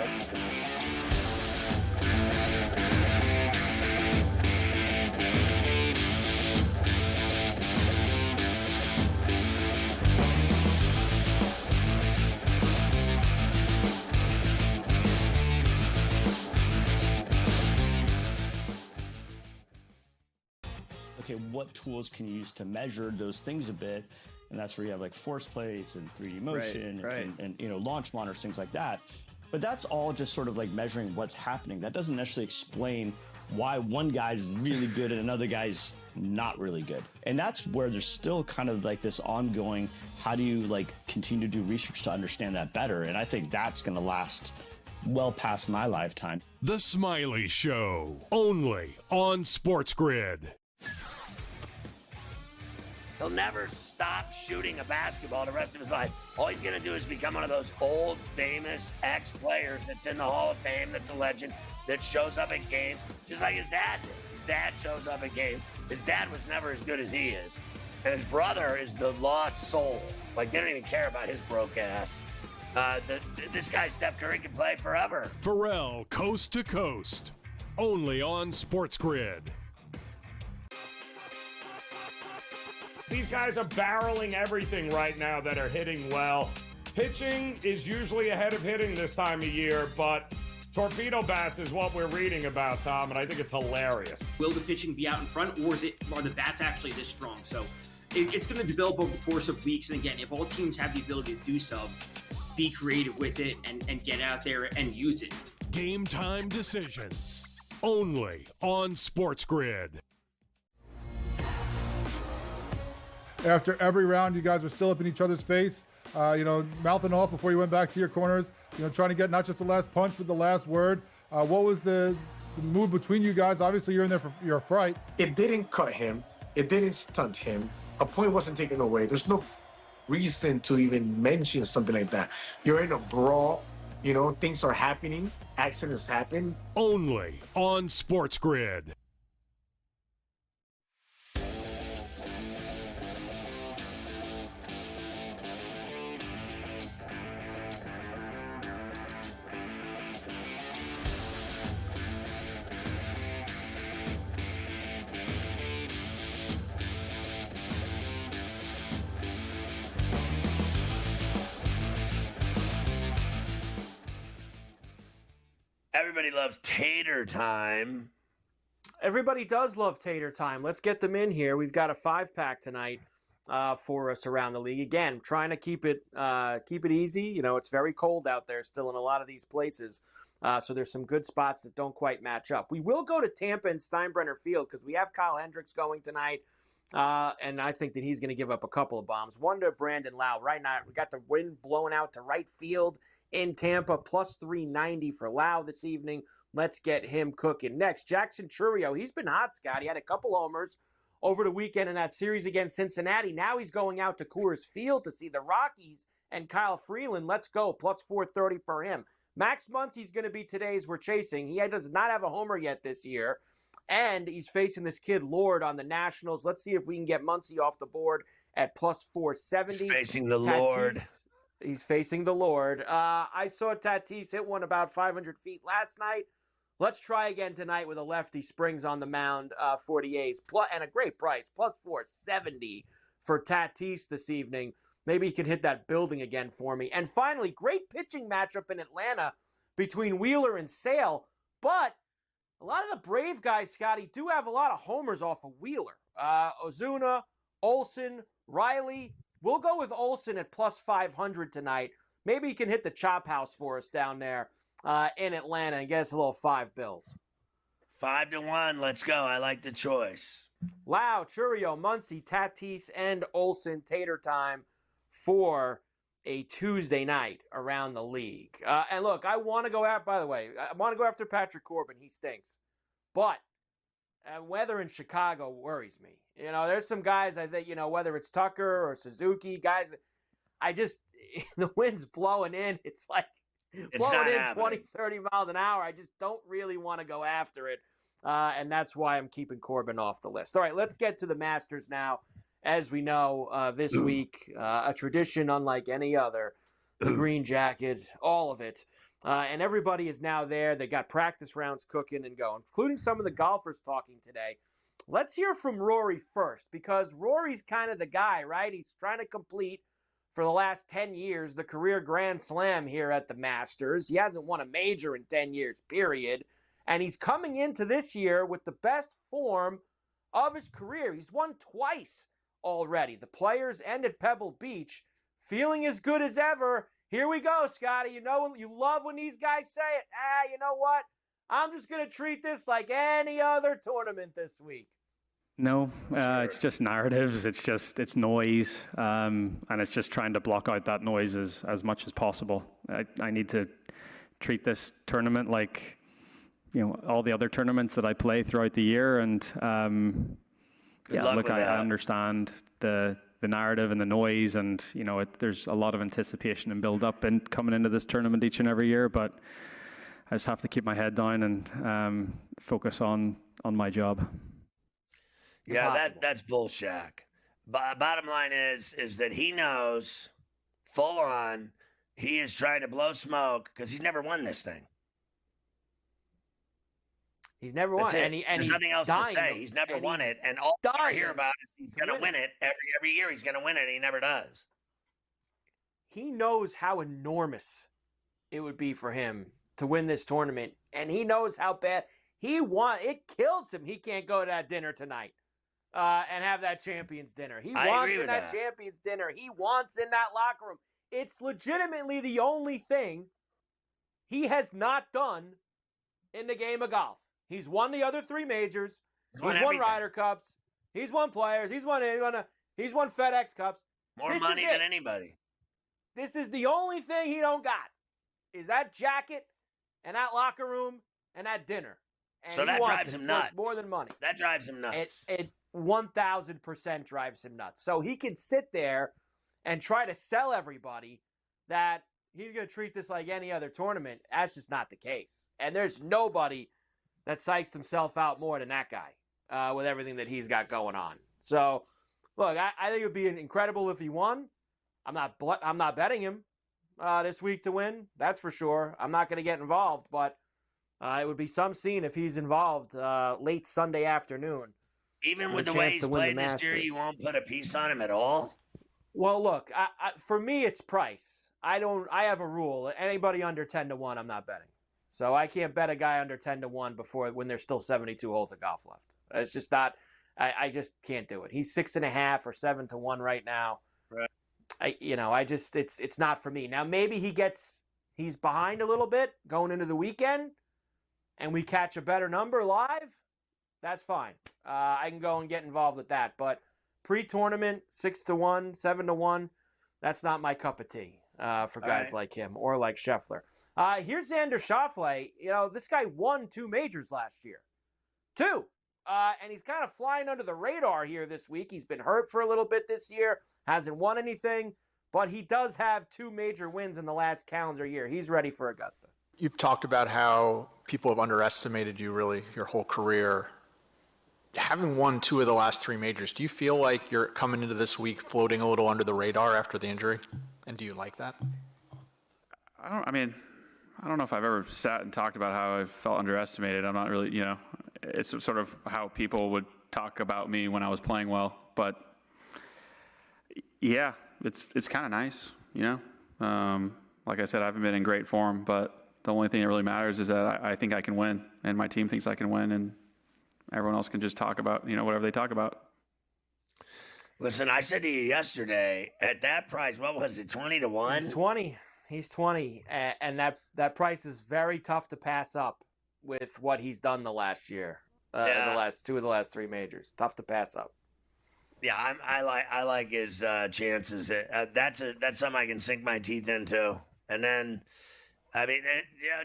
Okay, what tools can you use to measure those things a bit? And that's where you have like force plates and 3D motion and launch monitors, things like that. But that's all just sort of like measuring what's happening. That doesn't necessarily explain why one guy's really good and another guy's not really good. And that's where there's still kind of like this ongoing, how do you like continue to do research to understand that better? And I think that's going to last well past my lifetime. The Smiley Show, only on SportsGrid. He'll never stop shooting a basketball the rest of his life. All he's going to do is become one of those old, famous ex-players that's in the Hall of Fame, that's a legend, that shows up at games, just like his dad did. His dad shows up at games. His dad was never as good as he is. And his brother is the lost soul. Like, they don't even care about his broke ass. This guy, Steph Curry, can play forever. Ferrall, coast to coast, only on SportsGrid. These guys are barreling everything right now that are hitting well. Pitching is usually ahead of hitting this time of year, but torpedo bats is what we're reading about, Tom, and I think it's hilarious. Will the pitching be out in front, or are the bats actually this strong? So it's going to develop over the course of weeks. And again, if all teams have the ability to do so, be creative with it and get out there and use it. Game time decisions, only on SportsGrid. After every round, you guys were still up in each other's face, mouthing off before you went back to your corners, trying to get not just the last punch, but the last word. What was the move between you guys? Obviously, you're in there for your fright. It didn't cut him. It didn't stunt him. A point wasn't taken away. There's no reason to even mention something like that. You're in a brawl. Things are happening. Accidents happen. Only on SportsGrid. Everybody loves tater time. Everybody does love tater time. Let's get them in here. We've got a 5-pack tonight for us around the league. Again, trying to keep it easy. It's very cold out there still in a lot of these places. So there's some good spots that don't quite match up. We will go to Tampa and Steinbrenner Field because we have Kyle Hendricks going tonight. And I think that he's going to give up a couple of bombs. One to Brandon Lau. Right now, we got the wind blowing out to right field in Tampa, plus 390 for Lau this evening. Let's get him cooking. Next, Jackson Chourio. He's been hot, Scott. He had a couple homers over the weekend in that series against Cincinnati. Now he's going out to Coors Field to see the Rockies and Kyle Freeland. Let's go, plus 430 for him. Max Muncy's going to be today's we're chasing. He does not have a homer yet this year. And he's facing this kid, Lord, on the Nationals. Let's see if we can get Muncy off the board at plus 470. He's facing the Lord. He's facing the Lord. I saw Tatis hit one about 500 feet last night. Let's try again tonight with a lefty Springs on the mound for the A's. And a great price, plus 470 for Tatis this evening. Maybe he can hit that building again for me. And finally, great pitching matchup in Atlanta between Wheeler and Sale. But a lot of the Brave guys, Scotty, do have a lot of homers off of Wheeler. Ozuna, Olsen, Riley. We'll go with Olsen at plus 500 tonight. Maybe he can hit the chop house for us down there in Atlanta and get us a little $5 bills. 5-1. Let's go. I like the choice. Lau, Chourio, Muncy, Tatis, and Olsen. Tater time for a Tuesday night around the league. And look, I want to go out, by the way, I want to go after Patrick Corbin. He stinks. But weather in Chicago worries me. There's some guys I think, whether it's Tucker or Suzuki, guys, the wind's blowing in. It's like blowing in 20, 30 miles an hour. I just don't really want to go after it. And that's why I'm keeping Corbin off the list. All right, let's get to the Masters now. As we know, this week, a tradition unlike any other, the green jacket, all of it. And everybody is now there. They got practice rounds cooking and going, including some of the golfers talking today. Let's hear from Rory first, because Rory's kind of the guy, right? He's trying to complete, for the last 10 years, the career Grand Slam here at the Masters. He hasn't won a major in 10 years, period. And he's coming into this year with the best form of his career. He's won twice already, the Players and at Pebble Beach, feeling as good as ever. Here we go, Scotty. You love when these guys say it. You know what? I'm just going to treat this like any other tournament this week. No, it's just narratives. It's noise, and it's just trying to block out that noise as much as possible. I need to treat this tournament like, all the other tournaments that I play throughout the year. And I understand the narrative and the noise, and there's a lot of anticipation and build up and coming into this tournament each and every year. But I just have to keep my head down and focus on my job. Yeah, that's bullshit. Bottom line is that he knows full on he is trying to blow smoke because he's never won this thing. He's never won. And there's nothing else to say. He's never won it. And all I hear about is he's going to win it. Every year he's going to win it, and he never does. He knows how enormous it would be for him to win this tournament, and he knows how bad it kills him. He can't go to that dinner tonight. And have that champions dinner. He wants in that champions dinner. He wants in that locker room. It's legitimately the only thing he has not done in the game of golf. He's won the other 3 majors. He's won Ryder Cups. He's won Players. He's won FedEx Cups. More money than anybody. This is the only thing he don't got. Is that jacket and that locker room and that dinner. And so that drives him nuts. More than money. That drives him nuts. It 1,000% drives him nuts. So he can sit there and try to sell everybody that he's going to treat this like any other tournament. That's just not the case. And there's nobody that psychs himself out more than that guy with everything that he's got going on. So, look, I think it would be incredible if he won. I'm not betting him this week to win. That's for sure. I'm not going to get involved, but it would be some scene if he's involved late Sunday afternoon. Even with the way he's played this year, you won't put a piece on him at all? Well, look, for me, it's price. I have a rule. Anybody under 10-1, I'm not betting. So I can't bet a guy under 10-1 when there's still 72 holes of golf left. It's just not. I just can't do it. He's 6.5 or 7-1 right now. Right. It's not for me. Now maybe he's behind a little bit going into the weekend, and we catch a better number live. That's fine. I can go and get involved with that. But pre-tournament, 6-1, 7-1, that's not my cup of tea for guys like him or like Scheffler. Here's Xander Schauffele. This guy won 2 majors last year. 2. And he's kind of flying under the radar here this week. He's been hurt for a little bit this year, hasn't won anything, but he does have 2 major wins in the last calendar year. He's ready for Augusta. You've talked about how people have underestimated you really your whole career. Having won 2 of the last 3 majors, do you feel like you're coming into this week floating a little under the radar after the injury? And do you like that? I don't know if I've ever sat and talked about how I felt underestimated. I'm not really, it's sort of how people would talk about me when I was playing well. But yeah, it's kind of nice, Like I said, I haven't been in great form, but the only thing that really matters is that I think I can win, and my team thinks I can win, and everyone else can just talk about, whatever they talk about. Listen, I said to you yesterday, at that price, what was it, 20-1? He's 20, and that price is very tough to pass up with what he's done the last year, the last 2 of the last 3 majors. Tough to pass up. Yeah, I like his chances. That's something I can sink my teeth into. And then,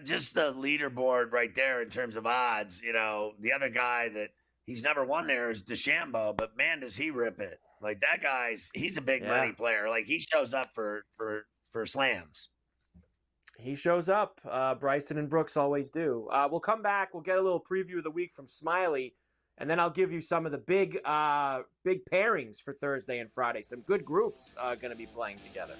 just the leaderboard right there in terms of odds. The other guy that he's never won there is DeChambeau, but man, does he rip it! Like that he's a big money player. Like he shows up for slams. He shows up. Bryson and Brooks always do. We'll come back. We'll get a little preview of the week from Smiley, and then I'll give you some of the big pairings for Thursday and Friday. Some good groups going to be playing together.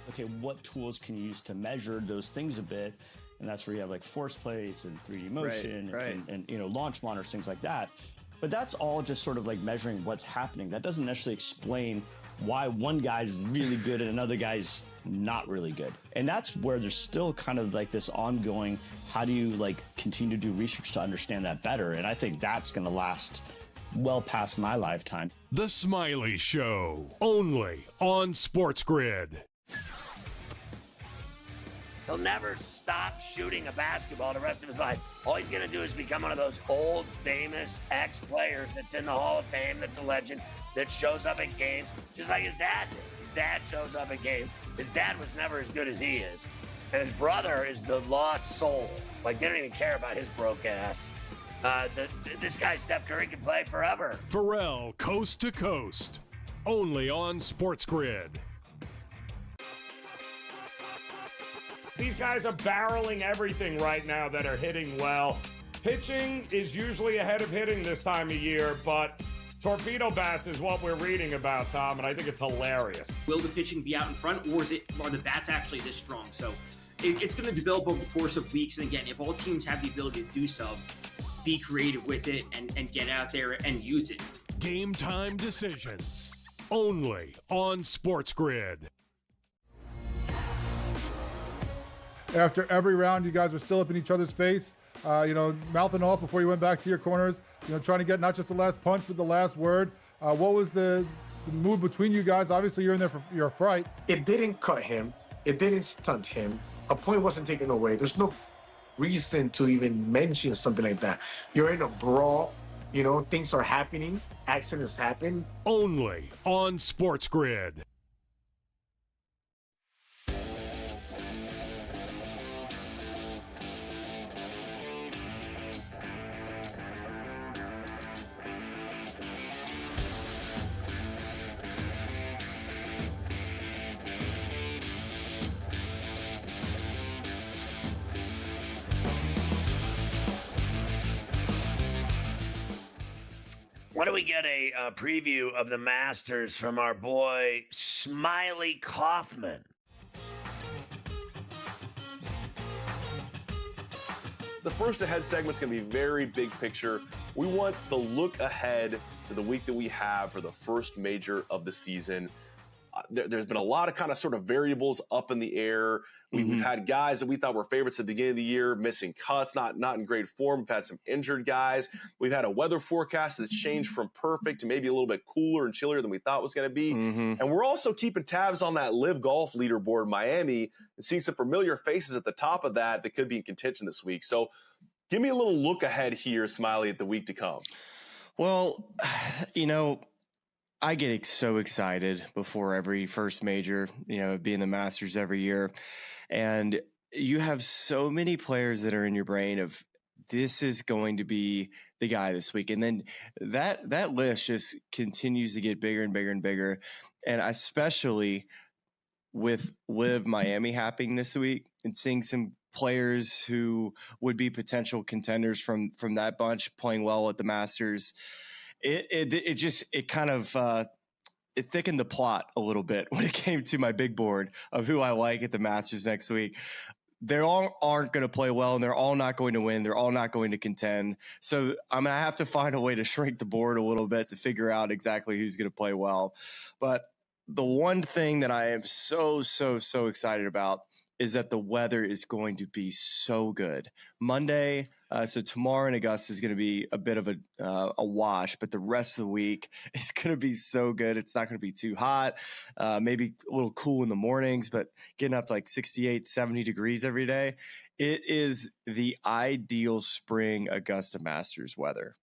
Okay, what tools can you use to measure those things a bit? And that's where you have like force plates and 3D motion and launch monitors, things like that. But that's all just sort of like measuring what's happening. That doesn't necessarily explain why one guy's really good and another guy's not really good. And that's where there's still kind of like this ongoing, how do you like continue to do research to understand that better? And I think that's going to last well past my lifetime. The Smiley Show, only on SportsGrid. He'll never stop shooting a basketball the rest of his life. All he's going to do is become one of those old, famous ex-players that's in the Hall of Fame, that's a legend, that shows up at games, just like his dad did. His dad shows up at games. His dad was never as good as he is. And his brother is the lost soul. Like, they don't even care about his broke ass. This guy, Steph Curry, can play forever. Ferrall, coast to coast, only on SportsGrid. These guys are barreling everything right now that are hitting well. Pitching is usually ahead of hitting this time of year, but torpedo bats is what we're reading about, Tom, and I think it's hilarious. Will the pitching be out in front, or are the bats actually this strong? So it's going to develop over the course of weeks. And again, if all teams have the ability to do so, be creative with it and get out there and use it. Game time decisions, only on SportsGrid. After every round, you guys were still up in each other's face, mouthing off before you went back to your corners, trying to get not just the last punch, but the last word. What was the mood between you guys? Obviously, you're in there for your fright. It didn't cut him. It didn't stunt him. A point wasn't taken away. There's no reason to even mention something like that. You're in a brawl. Things are happening. Accidents happen. Only on SportsGrid. Why don't we get a preview of the Masters from our boy Smiley Kaufman? The first ahead segment is going to be very big picture. We want the look ahead to the week that we have for the first major of the season. There's been a lot of kind of sort of variables up in the air. We've had guys that we thought were favorites at the beginning of the year, missing cuts, not in great form. We've had some injured guys. We've had a weather forecast that's changed from perfect to maybe a little bit cooler and chillier than we thought it was going to be. And we're also keeping tabs on that Live Golf leaderboard in Miami and seeing some familiar faces at the top of that could be in contention this week. So give me a little look ahead here, Smiley, at the week to come. Well, I get so excited before every first major, being the Masters every year. And you have so many players that are in your brain of this is going to be the guy this week. And then that list just continues to get bigger and bigger and bigger. And especially with Live Miami happening this week and seeing some players who would be potential contenders from that bunch playing well at the Masters. It kind of it thickened the plot a little bit when it came to my big board of who I like at the Masters next week. They all aren't going to play well, and they're all not going to win. They're all not going to contend. So I'm going to have to find a way to shrink the board a little bit to figure out exactly who's going to play well. But the one thing that I am so excited about is that the weather is going to be so good. Monday, so tomorrow in Augusta is going to be a bit of a wash, but the rest of the week, it's going to be so good. It's not going to be too hot, maybe a little cool in the mornings, but getting up to like 68, 70 degrees every day. It is the ideal spring Augusta Masters weather.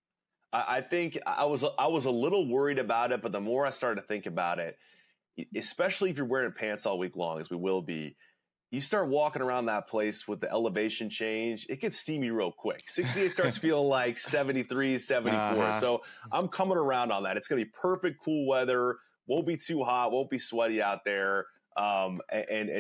I think I was a little worried about it, but the more I started to think about it, especially if you're wearing pants all week long, as we will be, you start walking around that place with the elevation change, it gets steamy real quick. 68 starts feeling like 73, 74. So I'm coming around on that. It's going to be perfect, cool weather. Won't be too hot. Won't be sweaty out there. And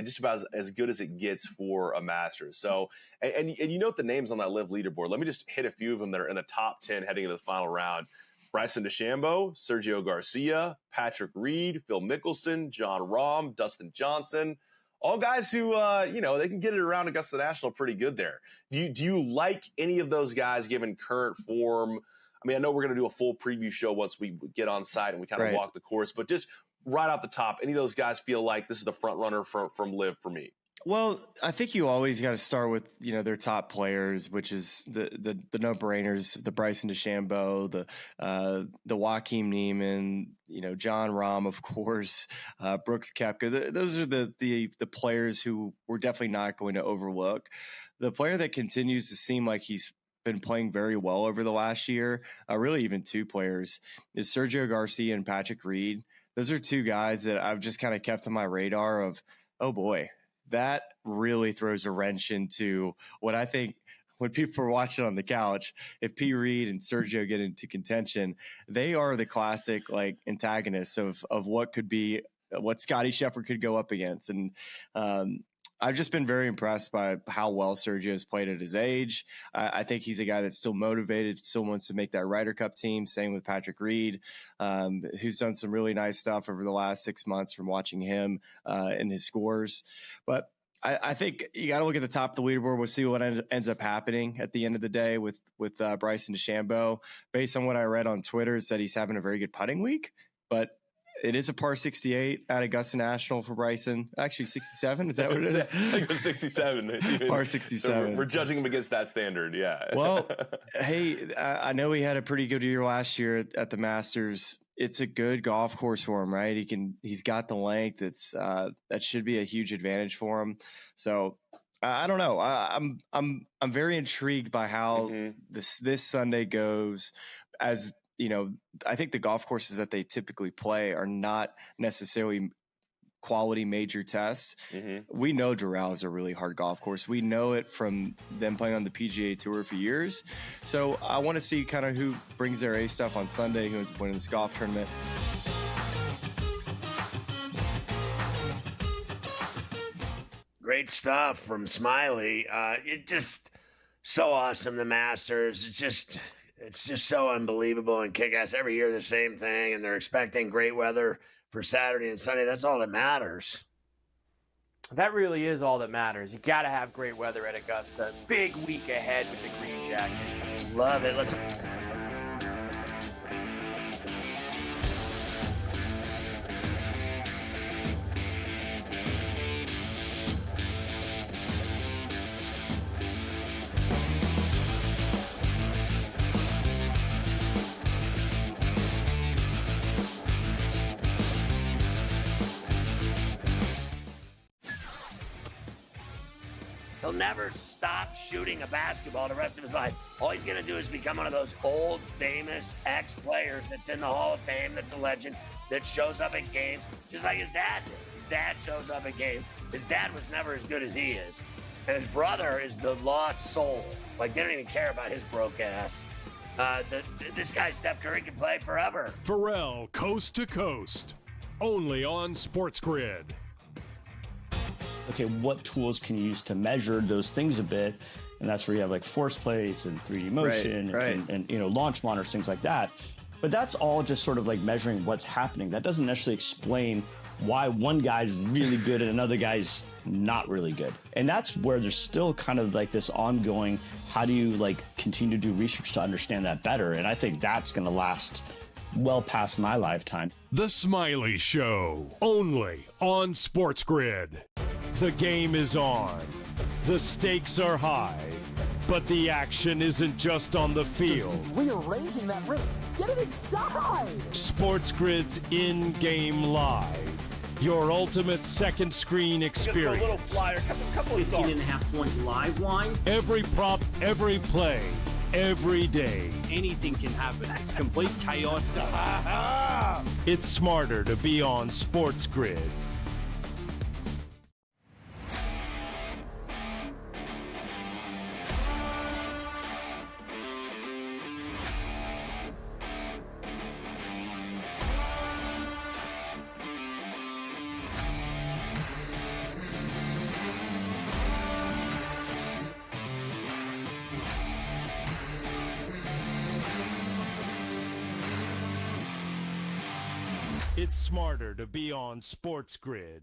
just about as good as it gets for a Masters. So, and you note the names on that Live leaderboard. Let me just hit a few of them that are in the top 10 heading into the final round. Bryson DeChambeau, Sergio Garcia, Patrick Reed, Phil Mickelson, John Rahm, Dustin Johnson. All guys who, they can get it around Augusta National pretty good there. Do you like any of those guys given current form? I mean, I know we're going to do a full preview show once we get on site and we kind of walk the course, but just right out the top, any of those guys feel like this is the front runner from LIV for me? Well, I think you always got to start with, their top players, which is the no-brainers, the Bryson DeChambeau, the Joaquin Neiman, John Rahm, of course, Brooks Koepka. Those are the players who we're definitely not going to overlook. The player that continues to seem like he's been playing very well over the last year, really even two players, is Sergio Garcia and Patrick Reed. Those are two guys that I've just kind of kept on my radar of, oh boy, that really throws a wrench into what I think when people are watching on the couch. If P. Reed and Sergio get into contention, they are the classic antagonists of what could be what Scottie Scheffler could go up against. And I've just been very impressed by how well Sergio has played at his age. I think he's a guy that's still motivated, still wants to make that Ryder Cup team. Same with Patrick Reed, who's done some really nice stuff over the last 6 months from watching him and his scores. But I think you got to look at the top of the leaderboard. We'll see what ends up happening at the end of the day with Bryson DeChambeau. Based on what I read on Twitter, it said he's having a very good putting week, but it is a par 68 at Augusta National for Bryson. Actually, 67. Is that what it is? I think it's 67. Par 67. So we're judging him against that standard. Yeah. Well, hey, I know he had a pretty good year last year at the Masters. It's a good golf course for him, right? He's got the length. That should be a huge advantage for him. So I don't know. I'm very intrigued by how this Sunday goes. As I think the golf courses that they typically play are not necessarily quality major tests. We know Doral is a really hard golf course. We know it from them playing on the PGA Tour for years. So I want to see kind of who brings their A stuff on Sunday, who is winning this golf tournament. Great stuff from Smiley. It just so awesome, the Masters. It's just so unbelievable and kick-ass. Every year the same thing, and they're expecting great weather for Saturday and Sunday. That's all that matters. That really is all that matters. You got to have great weather at Augusta. Big week ahead with the green jacket. Love it. Let's... He'll never stop shooting a basketball the rest of his life. All he's going to do is become one of those old, famous ex-players that's in the Hall of Fame, that's a legend, that shows up at games, just like his dad did. His dad shows up at games. His dad was never as good as he is. And his brother is the lost soul. Like, they don't even care about his broke ass. This guy, Steph Curry, can play forever. Ferrall, coast to coast. Only on SportsGrid. Okay, what tools can you use to measure those things a bit? And that's where you have force plates and 3D motion and launch monitors, things like that. But that's all just sort of measuring what's happening. That doesn't necessarily explain why one guy's really good and another guy's not really good. And that's where there's still kind of this ongoing, how do you continue to do research to understand that better? And I think that's going to last well past my lifetime. The Smiley Show, only on SportsGrid. The game is on. The stakes are high. But the action isn't just on the field. He's rearranging that ring. Get it inside! SportsGrid's in-game live. Your ultimate second screen experience. A little flyer, couple 18.5 points live line. Every prop, every play, every day. Anything can happen. It's complete chaos. It's smarter to be on SportsGrid. It's smarter to be on SportsGrid.